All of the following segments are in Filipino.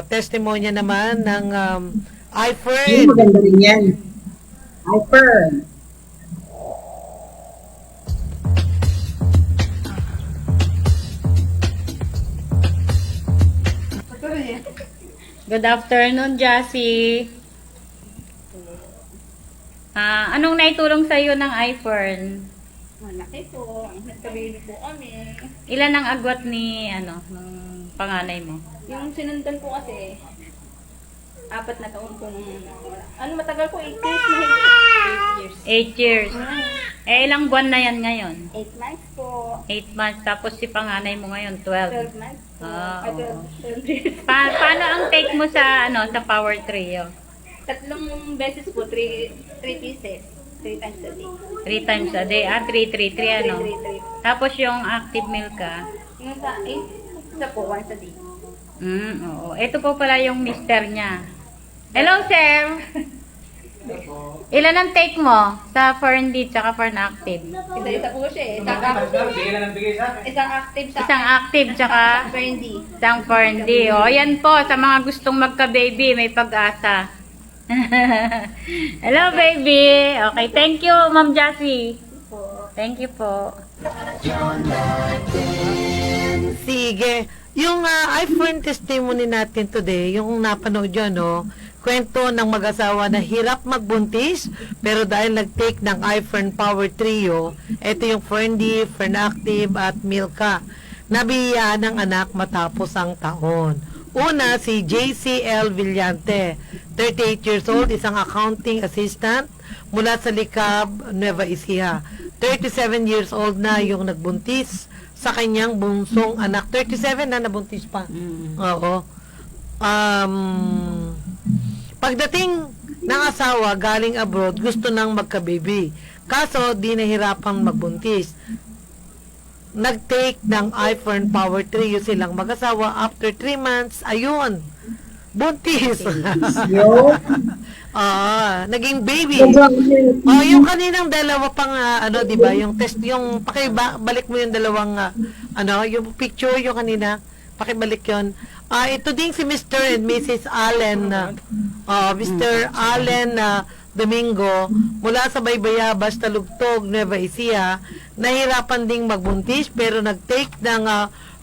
Testimonya naman ng Yung iFern. maganda rin yan. Hyper. Good afternoon, Jassy. Anong naitulong sa iyo ng iFern? Malaki po. Nagkabili po kami. Ilan ang agwat ni ng panganay mo? Yung sinundan ko kasi, 4 na taon po nung, matagal po, 8 years na higit. 8 years. 8 years. Ilang buwan na yan ngayon? 8 months po. 8 months. Tapos si panganay mo ngayon, 12. 12 months po. Ah, oo. 12 years. Paano ang take mo sa sa Power Trio? 3 beses po, 3 pieces. 3 times a day. 3 times a day. 3 ano? 3. Tapos yung active milk ka? Yung isa po, once a day. Oo. Ito po pala yung mister niya. Hello, sir! Ilan ang take mo sa Ferndy tsaka Fern Active? Isa po siya eh. Isang active sa Isang active tsaka friendly. isang Ferndy. O, yan po. Sa mga gustong magka-baby, may pag-asa. Hello, baby! Okay, thank you, Ma'am Jassy. Thank you po. Sige. Yung iFern testimony natin today, yung napanood yun, kwento ng mag-asawa na hirap magbuntis, pero dahil nag-take ng iFern Power Trio, ito yung Ferndy, Fernactive at Milka, nabiyayaan ng anak matapos ang taon. Una, si JCL Villante, 38 years old, isang accounting assistant mula sa Licab, Nueva Ecija. 37 years old na yung nagbuntis sa kanyang bunsong anak. 37 na nabuntis pa. Oo. Pagdating ng asawa galing abroad, gusto nang magka-baby. Kaso, di nahirapan magbuntis. Nag-take ng iFern Power Trio silang mag-asawa. After 3 months, ayun, buntis. Naging baby. Yung kaninang dalawa pang di ba, yung test, yung pakibalik mo yung dalawang yung picture yung kanina, pakibalik yon. Ito din si Mr. and Mrs. Allen, Mr. Allen Domingo, mula sa Baybayabas, Talugtog, Nueva Ecija, nahirapan ding magbuntis pero nag-take ng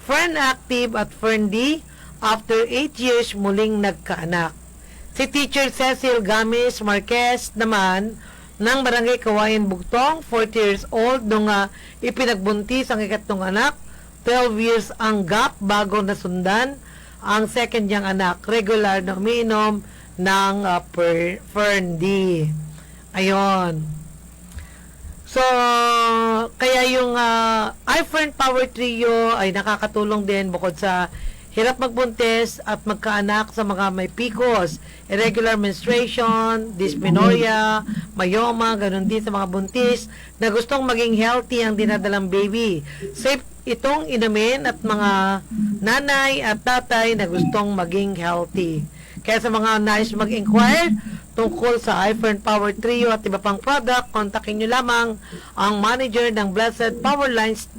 Fern Active at Fern D. After 8 years, muling nagkaanak. Si Teacher Cecil Gamis Marquez naman, ng Barangay Kawayan Bugtong, 40 years old, nung ipinagbuntis ang ikatlong anak, 12 years ang gap bago nasundan ang second niyang anak, regular na umiinom ng Fern D. Ayon. So, kaya yung iFern Power Trio ay nakakatulong din bukod sa hirap magbuntis at magkaanak sa mga may PCOS, irregular menstruation, dysmenorrhea, myoma, ganun din sa mga buntis na gustong maging healthy ang dinadalang baby. Safe itong inumin at mga nanay at tatay na gustong maging healthy. Kaya sa mga nais mag-inquire tungkol sa iFern Power Trio at iba pang product, kontakin nyo lamang ang manager ng Blessed Power Lines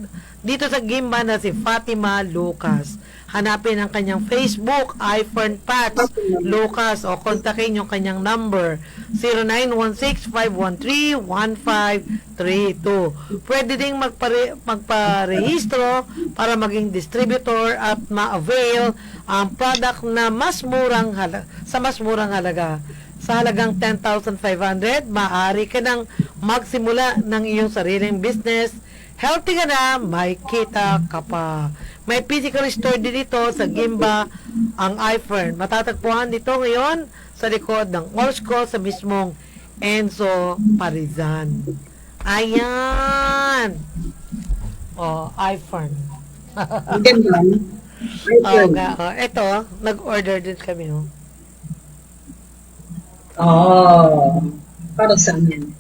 dito sa Gimba na si Fatima Lucas. Hanapin ang kanyang Facebook, iFern Pats Lucas, o kontakin yung kanyang number, 0916-513-1532. Pwede ding magparehistro para maging distributor at ma-avail ang product na mas murang halaga. Sa halagang 10,500, maaari ka nang magsimula ng iyong sariling business. Healthy ka na, may kita ka pa. May physical store din dito sa Gimba, ang iFern. Matatagpuan dito ngayon sa likod ng Orsco sa mismong Enzo Parizan. Ayan! iFern. Ganda. Ito, nag-order din kami. Para saan yan?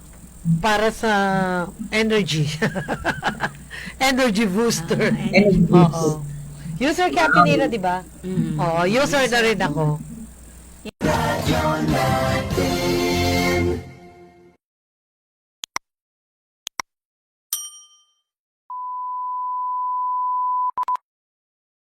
Para sa energy. Energy booster. Energy Oo. User ka, Pinira, di ba? Oo, user na rin ako.